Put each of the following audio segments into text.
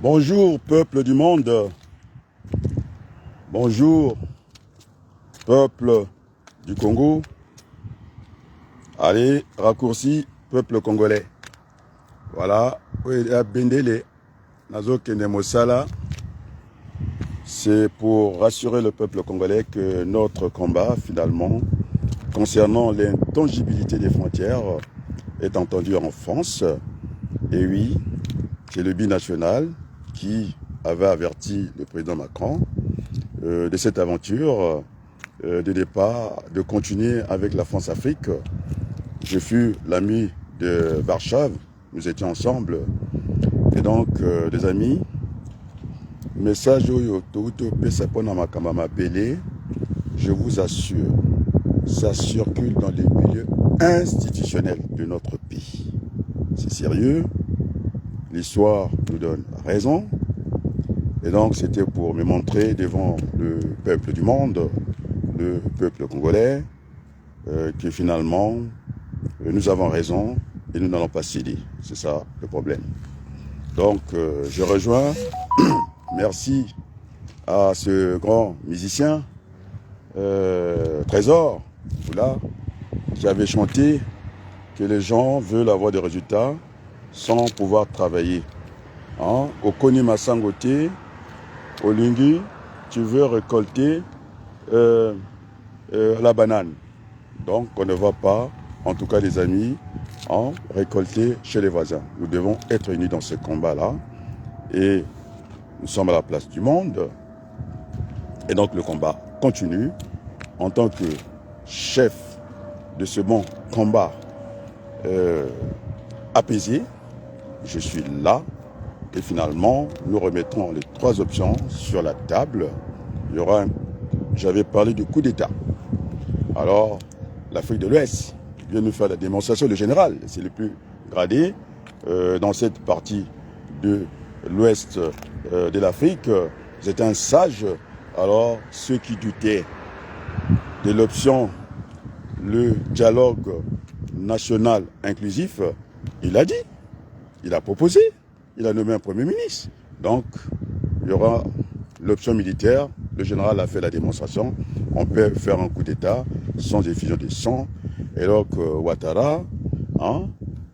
Bonjour peuple du monde, bonjour peuple du Congo, allez, raccourci peuple congolais. Voilà, Bendele, Nazo Kende Mosala, c'est pour rassurer le peuple congolais que notre combat finalement concernant l'intangibilité des frontières est entendu en France. Et oui, c'est le binational qui avait averti le président Macron de cette aventure de départ, de continuer avec la France-Afrique. Je fus l'ami de Warchavre, nous étions ensemble. Et donc, des amis, message je vous assure, ça circule dans les milieux institutionnels de notre pays. C'est sérieux, l'histoire nous donne raison. Et donc, c'était pour me montrer devant le peuple du monde, le peuple congolais, que finalement, nous avons raison et nous n'allons pas céder. C'est ça le problème. Donc, je rejoins. Merci à ce grand musicien, Trésor, là, qui avait chanté que les gens veulent avoir des résultats sans pouvoir travailler. Hein? Au Koni Massangote, au Lingui, tu veux récolter la banane. Donc, on ne va pas, en tout cas les amis, récolter chez les voisins. Nous devons être unis dans ce combat-là. Et nous sommes à la place du monde. Et donc, le combat continue. En tant que chef de ce bon combat apaisé, je suis là. Et finalement, nous remettrons les 3 options sur la table. Il y aura j'avais parlé du coup d'État. Alors, l'Afrique de l'Ouest vient nous faire la démonstration. Le général, c'est le plus gradé dans cette partie de l'Ouest de l'Afrique. C'est un sage. Alors, ceux qui doutaient de l'option, le dialogue national inclusif, il a dit, il a proposé, il a nommé un Premier ministre. Donc, il y aura l'option militaire. Le général a fait la démonstration. On peut faire un coup d'État sans effusion de sang. Et donc, Ouattara,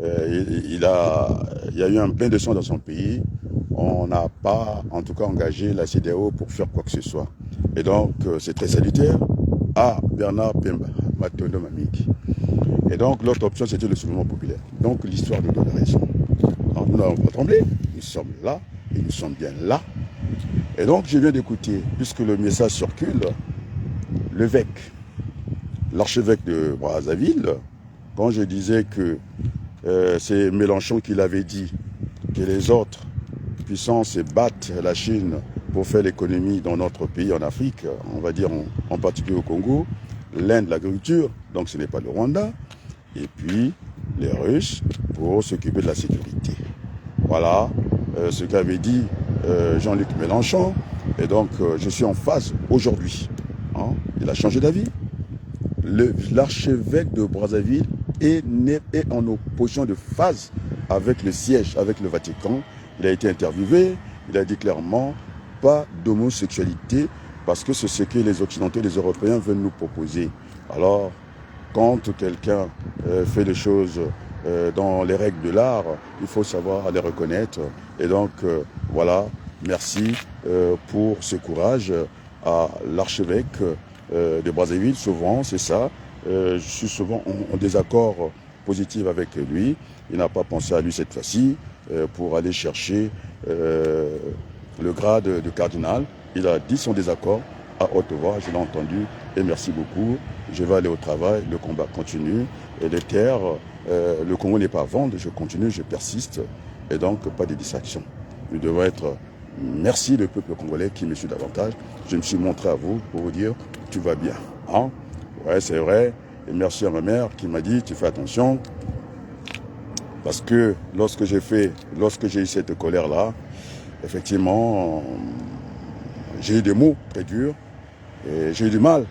il y a eu un bain de sang dans son pays. On n'a pas, en tout cas, engagé la CEDEAO pour faire quoi que ce soit. Et donc, c'est très salutaire. Bernard Pemba, Matondo Mamiki. Et donc, l'autre option, c'était le soulèvement populaire. Donc, l'histoire nous donne raison. Alors, nous n'avons pas tremblé. Nous sommes là, et nous sommes bien là. Et donc, je viens d'écouter, puisque le message circule, l'évêque, l'archevêque de Brazzaville, quand je disais que c'est Mélenchon qui l'avait dit, que les autres puissances battent la Chine pour faire l'économie dans notre pays, en Afrique, on va dire en particulier au Congo, l'Inde, l'agriculture, donc ce n'est pas le Rwanda, et puis les Russes pour s'occuper de la sécurité. Voilà ce qu'avait dit Jean-Luc Mélenchon, et donc je suis en phase aujourd'hui. Il a changé d'avis. L'archevêque de Brazzaville est en opposition de phase avec le siège, avec le Vatican. Il a été interviewé, il a dit clairement pas d'homosexualité parce que c'est ce que les Occidentaux, les Européens veulent nous proposer. Alors, quand quelqu'un fait les choses dans les règles de l'art, il faut savoir les reconnaître. Et donc, voilà, merci pour ce courage à l'archevêque de Brazzaville. Souvent, c'est ça. Je suis souvent en désaccord positif avec lui. Il n'a pas pensé à lui cette fois-ci pour aller chercher le grade de cardinal. Il a dit son désaccord à haute voix, je l'ai entendu, et merci beaucoup. Je vais aller au travail, le combat continue, et les terres, le Congo n'est pas à vendre, je continue, je persiste, et donc pas de distraction. Nous devons être, merci le peuple congolais qui me suit davantage, je me suis montré à vous pour vous dire, tu vas bien. Ouais, c'est vrai, et merci à ma mère qui m'a dit, tu fais attention, parce que lorsque j'ai eu cette colère-là, effectivement, j'ai eu des mots très durs, et j'ai eu du mal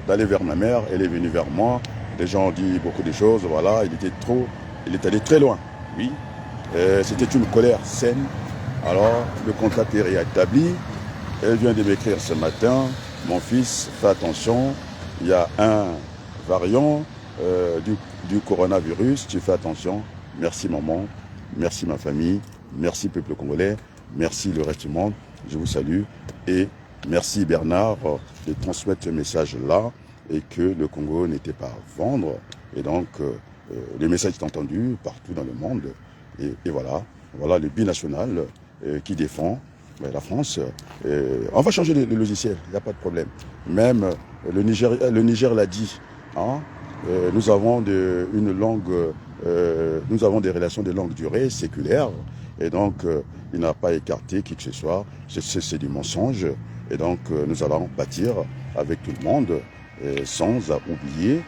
d'aller vers ma mère, elle est venue vers moi, les gens ont dit beaucoup de choses, voilà, il est allé très loin, oui. C'était une colère saine, Alors, le contact est rétabli. Elle vient de m'écrire ce matin, mon fils, fais attention, il y a un variant du coronavirus, tu fais attention. Merci maman, merci ma famille, merci peuple congolais, merci le reste du monde, je vous salue. Et merci Bernard de transmettre ce message-là et que le Congo n'était pas à vendre. Et donc, le message est entendu partout dans le monde. Et voilà, voilà le binational qui défend la France. On va changer le logiciel, il n'y a pas de problème. Même le Niger l'a dit. Hein, nous avons nous avons des relations de longue durée, séculaires. Et donc, il n'a pas écarté qui que ce soit. C'est du mensonge. Et donc, nous allons bâtir avec tout le monde, sans oublier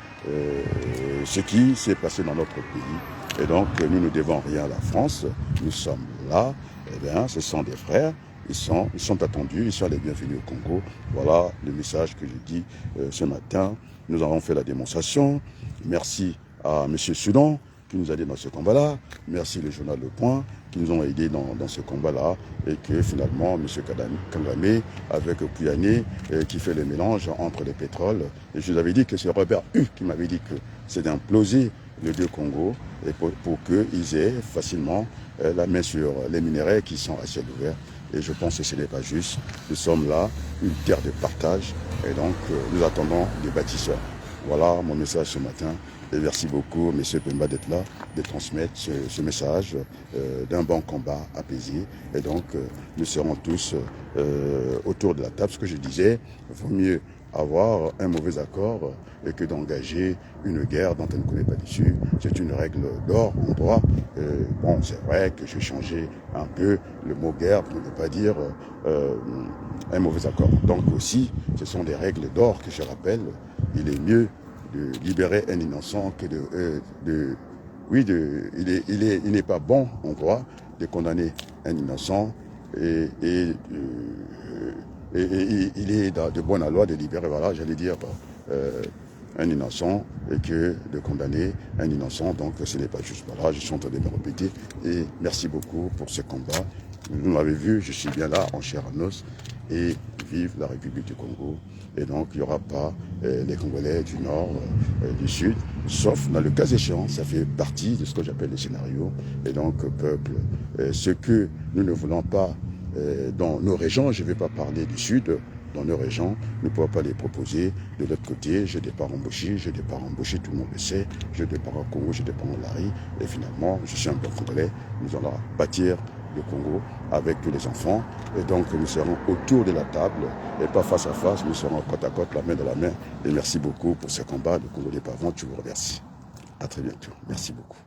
ce qui s'est passé dans notre pays. Et donc, nous ne devons rien à la France. Nous sommes là. Eh bien, ce sont des frères. Ils sont attendus, ils sont les bienvenus au Congo. Voilà le message que je dis ce matin. Nous avons fait la démonstration. Merci à M. Soudan qui nous a aidé dans ce combat-là. Merci le journal Le Point qui nous ont aidés dans ce combat-là. Et que finalement, M. Kagame avec Kouyané qui fait le mélange entre les pétroles. Et je vous avais dit que c'est Robert Hue qui m'avait dit que c'est d'imploser les deux Congos et pour qu'ils aient facilement la main sur les minéraux qui sont à ciel ouvert. Et je pense que ce n'est pas juste. Nous sommes là, une terre de partage. Et donc, nous attendons des bâtisseurs. Voilà mon message ce matin. Et merci beaucoup, M. Pemba, d'être là, de transmettre ce message d'un bon combat apaisé. Et donc, nous serons tous autour de la table. Ce que je disais, il vaut mieux avoir un mauvais accord et que d'engager une guerre dont on ne connaît pas l'issue. C'est une règle d'or en droit. Bon, c'est vrai que j'ai changé un peu le mot guerre pour ne pas dire un mauvais accord. Donc aussi, ce sont des règles d'or que je rappelle. Il est mieux de libérer un innocent que il n'est pas bon en droit de condamner un innocent et il est de bonne loi de libérer, voilà, j'allais dire, un innocent et que de condamner un innocent, donc ce n'est pas juste. Voilà, je suis en train de me répéter et merci beaucoup pour ce combat. Vous l'avez vu, je suis bien là en chair en os et vive la République du Congo. Et donc il n'y aura pas les Congolais du Nord, du Sud, sauf dans le cas échéant, ça fait partie de ce que j'appelle le scénario. Et donc peuple, ce que nous ne voulons pas dans nos régions, je ne vais pas parler du Sud, dans nos régions, nous ne pouvons pas les proposer. De l'autre côté, j'ai des parents embauchés, tout le monde le sait, j'ai des parents au Congo, j'ai des parents au Lari, et finalement, je suis un bon Congolais, nous allons bâtir le Congo avec tous les enfants, et donc nous serons autour de la table, et pas face à face, nous serons côte à côte, la main dans la main, et merci beaucoup pour ce combat, le Congo n'est pas avant, je vous remercie. À très bientôt, merci beaucoup.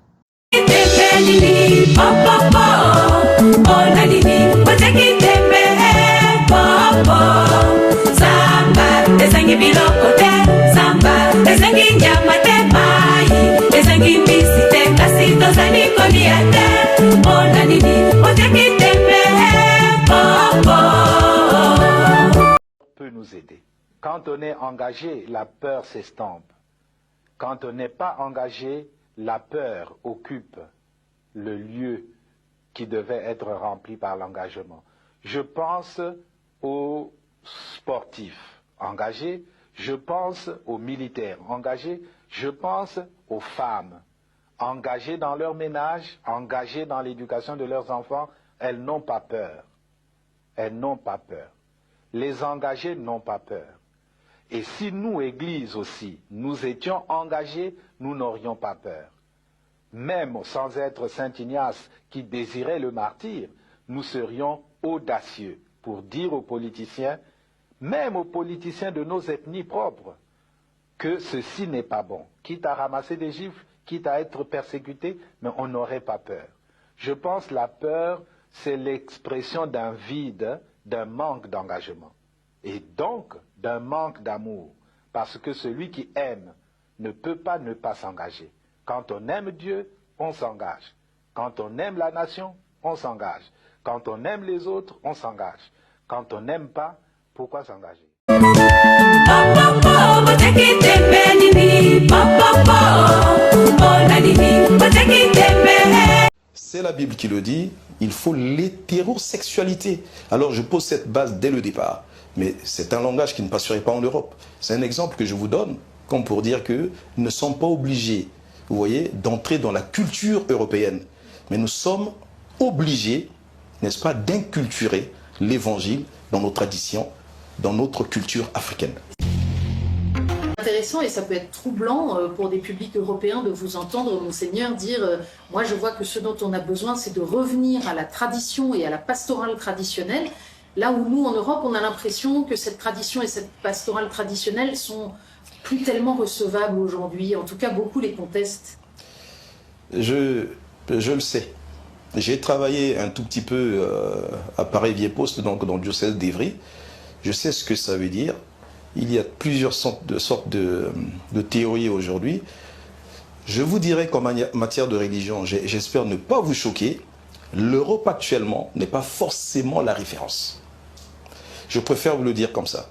Peut nous aider. Quand on est engagé, la peur s'estompe. Quand on n'est pas engagé, la peur occupe le lieu qui devait être rempli par l'engagement. Je pense aux sportifs engagés, je pense aux militaires engagés, je pense aux femmes engagées dans leur ménage, engagées dans l'éducation de leurs enfants. Elles n'ont pas peur. Elles n'ont pas peur. Les engagés n'ont pas peur. Et si nous, Église aussi, nous étions engagés, nous n'aurions pas peur. Même sans être Saint Ignace qui désirait le martyre, nous serions audacieux pour dire aux politiciens, même aux politiciens de nos ethnies propres, que ceci n'est pas bon. Quitte à ramasser des gifles, quitte à être persécuté, mais on n'aurait pas peur. Je pense que la peur, c'est l'expression d'un vide, d'un manque d'engagement. Et donc, d'un manque d'amour. Parce que celui qui aime ne peut pas ne pas s'engager. Quand on aime Dieu, on s'engage. Quand on aime la nation, on s'engage. Quand on aime les autres, on s'engage. Quand on n'aime pas, pourquoi s'engager? C'est la Bible qui le dit, il faut l'hétérosexualité. Alors je pose cette base dès le départ. Mais c'est un langage qui ne passerait pas en Europe. C'est un exemple que je vous donne, comme pour dire que nous ne sommes pas obligés, vous voyez, d'entrer dans la culture européenne. Mais nous sommes obligés, n'est-ce pas, d'inculturer l'évangile dans nos traditions, dans notre culture africaine. Intéressant et ça peut être troublant pour des publics européens de vous entendre, Monseigneur, dire moi je vois que ce dont on a besoin c'est de revenir à la tradition et à la pastorale traditionnelle, là où nous en Europe on a l'impression que cette tradition et cette pastorale traditionnelle sont plus tellement recevables aujourd'hui, en tout cas beaucoup les contestent. Je le sais. J'ai travaillé un tout petit peu à Paris-Vieille-Poste, donc dans le diocèse d'Évry. Je sais ce que ça veut dire. Il y a plusieurs sortes de théories aujourd'hui. Je vous dirais qu'en matière de religion, j'espère ne pas vous choquer, l'Europe actuellement n'est pas forcément la référence. Je préfère vous le dire comme ça.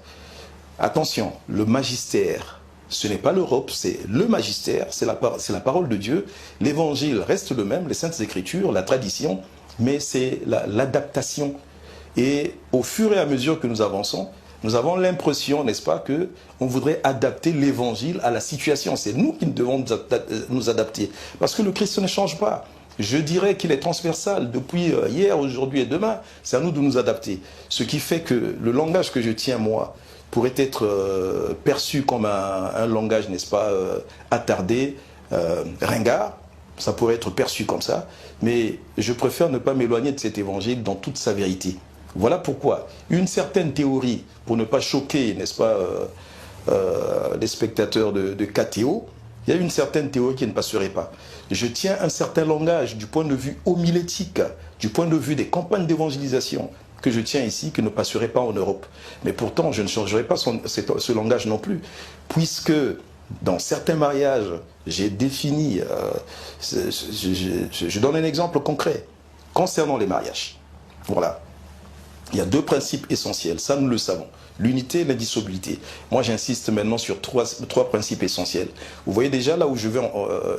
Attention, le magistère, ce n'est pas l'Europe, c'est le magistère, c'est la parole de Dieu. L'évangile reste le même, les saintes écritures, la tradition, mais c'est l'adaptation. Et au fur et à mesure que nous avançons, nous avons l'impression, n'est-ce pas, qu'on voudrait adapter l'évangile à la situation. C'est nous qui devons nous adapter. Parce que le Christ ne change pas. Je dirais qu'il est transversal depuis hier, aujourd'hui et demain. C'est à nous de nous adapter. Ce qui fait que le langage que je tiens, moi, pourrait être perçu comme un langage, n'est-ce pas, attardé, ringard. Ça pourrait être perçu comme ça. Mais je préfère ne pas m'éloigner de cet évangile dans toute sa vérité. Voilà pourquoi une certaine théorie, pour ne pas choquer, n'est-ce pas, les spectateurs de KTO, il y a une certaine théorie qui ne passerait pas. Je tiens un certain langage du point de vue homilétique, du point de vue des campagnes d'évangélisation que je tiens ici, qui ne passerait pas en Europe. Mais pourtant, je ne changerai pas ce langage non plus, puisque dans certains mariages, j'ai défini, je donne un exemple concret, concernant les mariages. Voilà. Il y a deux principes essentiels, ça nous le savons. L'unité et l'indissolubilité. Moi j'insiste maintenant sur trois principes essentiels. Vous voyez déjà là où je vais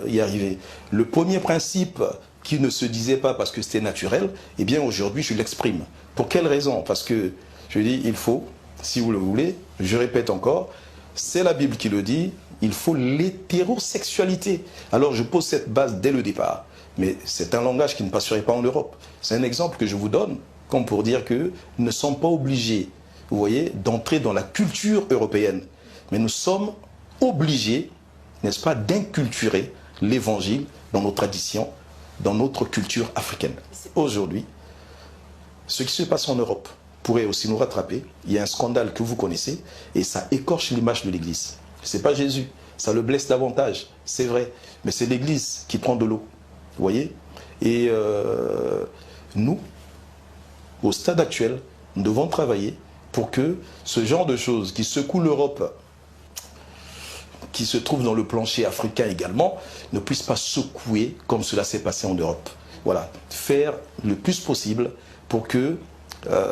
y arriver. Le premier principe qui ne se disait pas parce que c'était naturel, eh bien aujourd'hui je l'exprime. Pour quelle raison? Parce que je dis il faut, si vous le voulez, je répète encore, c'est la Bible qui le dit, il faut l'hétérosexualité. Alors je pose cette base dès le départ. Mais c'est un langage qui ne passerait pas en Europe. C'est un exemple que je vous donne, comme pour dire que nous ne sommes pas obligés, vous voyez, d'entrer dans la culture européenne. Mais nous sommes obligés, n'est-ce pas, d'inculturer l'évangile dans nos traditions, dans notre culture africaine. Aujourd'hui, ce qui se passe en Europe pourrait aussi nous rattraper. Il y a un scandale que vous connaissez et ça écorche l'image de l'Église. Ce n'est pas Jésus, ça le blesse davantage, c'est vrai. Mais c'est l'Église qui prend de l'eau, vous voyez. Et nous, au stade actuel, nous devons travailler pour que ce genre de choses qui secouent l'Europe, qui se trouve dans le plancher africain également, ne puisse pas secouer comme cela s'est passé en Europe. Voilà, faire le plus possible pour que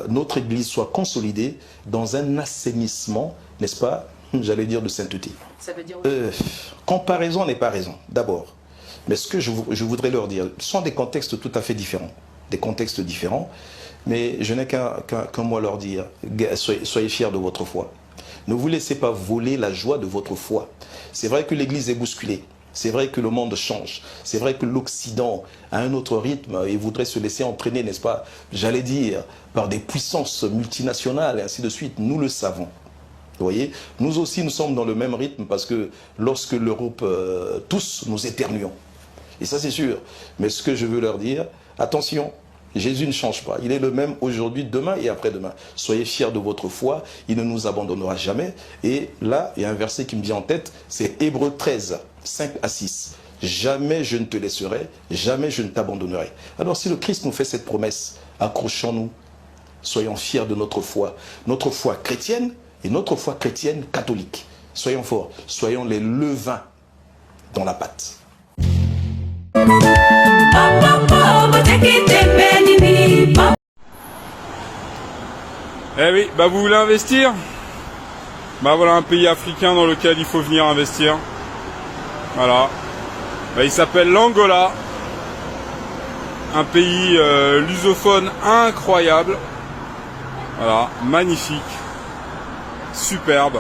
notre Église soit consolidée dans un assainissement, n'est-ce pas, j'allais dire de sainteté. Ça veut dire comparaison n'est pas raison, d'abord. Mais ce que je voudrais leur dire, ce sont des contextes tout à fait différents. Des contextes différents. Mais je n'ai qu'un mot à leur dire. Soyez fiers de votre foi. Ne vous laissez pas voler la joie de votre foi. C'est vrai que l'Église est bousculée. C'est vrai que le monde change. C'est vrai que l'Occident a un autre rythme et voudrait se laisser entraîner, n'est-ce pas, j'allais dire, par des puissances multinationales et ainsi de suite. Nous le savons. Vous voyez, nous aussi, nous sommes dans le même rythme parce que lorsque l'Europe, tous, nous éternuons. Et ça, c'est sûr. Mais ce que je veux leur dire, attention, Jésus ne change pas. Il est le même aujourd'hui, demain et après-demain. Soyez fiers de votre foi. Il ne nous abandonnera jamais. Et là, il y a un verset qui me vient en tête. C'est Hébreux 13, 5 à 6. Jamais je ne te laisserai, jamais je ne t'abandonnerai. Alors si le Christ nous fait cette promesse, accrochons-nous. Soyons fiers de notre foi chrétienne et notre foi chrétienne catholique. Soyons forts. Soyons les levains dans la pâte. Eh oui, bah vous voulez investir? Bah voilà un pays africain dans lequel il faut venir investir. Voilà. Bah il s'appelle l'Angola. un pays lusophone incroyable. Voilà, magnifique, superbe.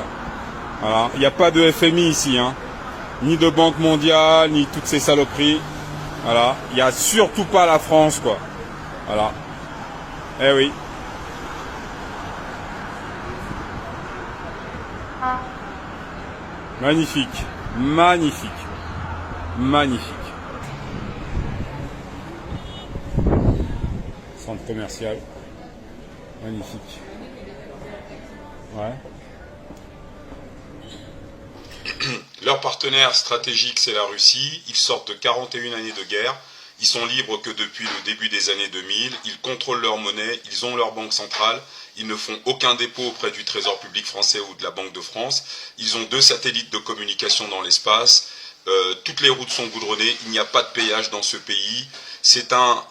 Voilà, il n'y a pas de FMI ici, hein. Ni de Banque mondiale, ni toutes ces saloperies. Voilà, il n'y a surtout pas la France, quoi. Voilà. Eh oui. Magnifique, magnifique, magnifique. Centre commercial. Magnifique. Ouais. Leur partenaire stratégique, c'est la Russie. Ils sortent de 41 années de guerre. Ils sont libres que depuis le début des années 2000. Ils contrôlent leur monnaie. Ils ont leur banque centrale. Ils ne font aucun dépôt auprès du Trésor public français ou de la Banque de France. Ils ont 2 satellites de communication dans l'espace. Toutes les routes sont goudronnées. Il n'y a pas de péage dans ce pays. C'est un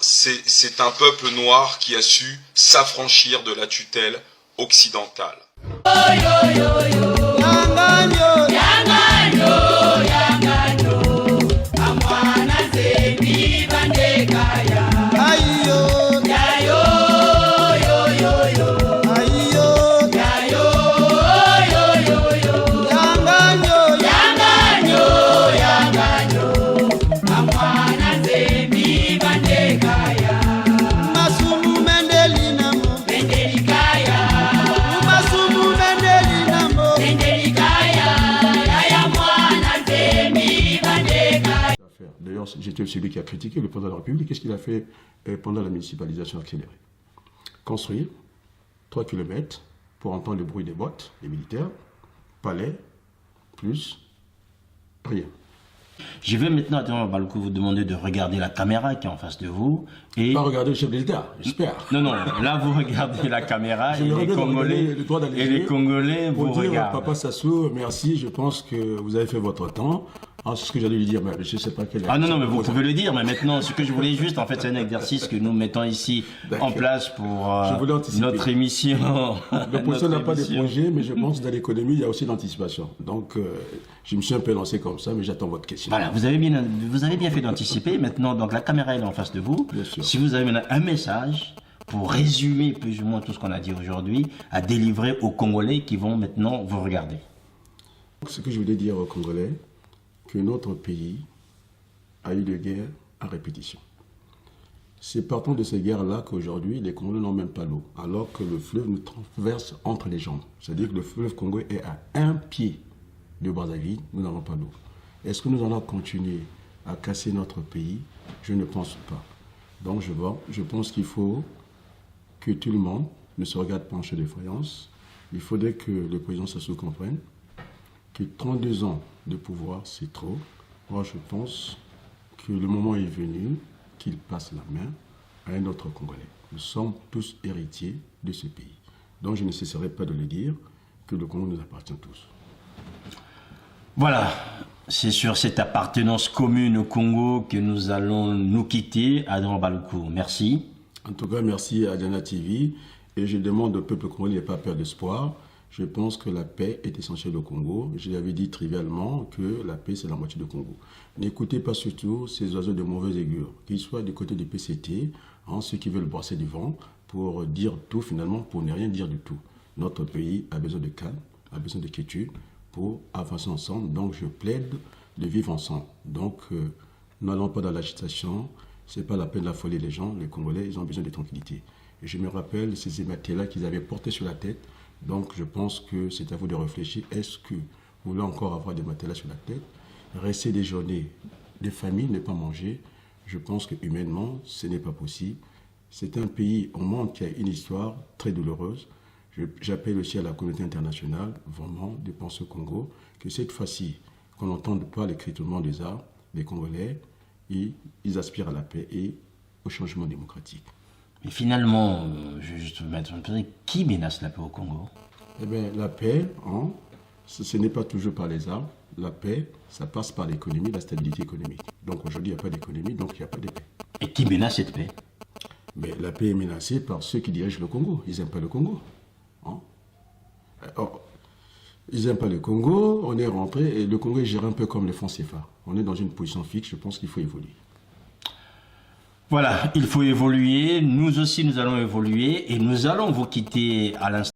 peuple noir qui a su s'affranchir de la tutelle occidentale. J'étais celui qui a critiqué le président de la République. Qu'est-ce qu'il a fait pendant la municipalisation accélérée? Construire 3 km pour entendre le bruit des bottes, des militaires, palais, plus rien. Je vais maintenant, Adrien Baloukou, vous demander de regarder la caméra qui est en face de vous. Et... Pas regarder le chef de l'État, j'espère. Non, non, là vous regardez la caméra et les Congolais vous regardent. Papa Sassou, merci, je pense que vous avez fait votre temps. Ah, c'est ce que j'allais lui dire, mais je ne sais pas quel est. Ah non, non, mais vous pouvez le dire, mais maintenant, ce que je voulais juste, en fait, c'est un exercice que nous mettons ici en place pour notre émission. L'opposition n'a pas de projet, mais je pense que dans l'économie, il y a aussi l'anticipation. Donc, je me suis un peu lancé comme ça, mais j'attends votre question. Voilà, vous avez bien fait d'anticiper. Maintenant, donc la caméra est en face de vous. Bien sûr. Si vous avez maintenant un message pour résumer plus ou moins tout ce qu'on a dit aujourd'hui, à délivrer aux Congolais qui vont maintenant vous regarder. Ce que je voulais dire aux Congolais, que notre pays a eu des guerres à répétition. C'est partant de ces guerres-là qu'aujourd'hui, les Congolais n'ont même pas l'eau, alors que le fleuve nous traverse entre les jambes. C'est-à-dire que le fleuve Congo est à 1 pied de Brazzaville, nous n'avons pas l'eau. Est-ce que nous allons continuer à casser notre pays? Je ne pense pas. Donc je pense qu'il faut que tout le monde ne se regarde pas en chef de faïence. Il faudrait que le président Sassou comprenne que 32 ans de pouvoir, c'est trop. Moi, je pense que le moment est venu qu'il passe la main à un autre Congolais. Nous sommes tous héritiers de ce pays. Donc, je ne cesserai pas de le dire, que le Congo nous appartient tous. Voilà, c'est sur cette appartenance commune au Congo que nous allons nous quitter. Adrien Baloukou, merci. En tout cas, merci à Diana TV. Et je demande au peuple congolais de ne pas perdre d'espoir. Je pense que la paix est essentielle au Congo. Je l'avais dit trivialement que la paix, c'est la moitié du Congo. N'écoutez pas surtout ces oiseaux de mauvaise augure, qu'ils soient du côté du PCT, ceux qui veulent brasser du vent, pour dire tout finalement, pour ne rien dire du tout. Notre pays a besoin de calme, a besoin de quiétude pour avancer ensemble. Donc je plaide de vivre ensemble. Donc n'allons pas dans l'agitation. Ce n'est pas la peine d'affoler les gens. Les Congolais, ils ont besoin de tranquillité. Et je me rappelle ces hématies-là qu'ils avaient portés sur la tête. Donc je pense que c'est à vous de réfléchir. Est-ce que vous voulez encore avoir des matelas sur la tête? Rester des journées de famille, ne pas manger. Je pense que humainement, ce n'est pas possible. C'est un pays au monde qui a une histoire très douloureuse. J'appelle aussi à la communauté internationale, vraiment, de penser au Congo, que cette fois-ci, qu'on n'entende pas l'écritement des armes, les Congolais, ils aspirent à la paix et au changement démocratique. Mais finalement, je vais juste vous mettre un peu, qui menace la paix au Congo? Eh bien, la paix, ce n'est pas toujours par les armes. La paix, ça passe par l'économie, la stabilité économique. Donc aujourd'hui, il n'y a pas d'économie, donc il n'y a pas de paix. Et qui menace cette paix? Mais la paix est menacée par ceux qui dirigent le Congo. Ils n'aiment pas le Congo. Ils n'aiment pas le Congo, on est rentré, et le Congo est géré un peu comme le franc CFA. On est dans une position fixe, je pense qu'il faut évoluer. Voilà, il faut évoluer. Nous aussi, nous allons évoluer et nous allons vous quitter à l'instant.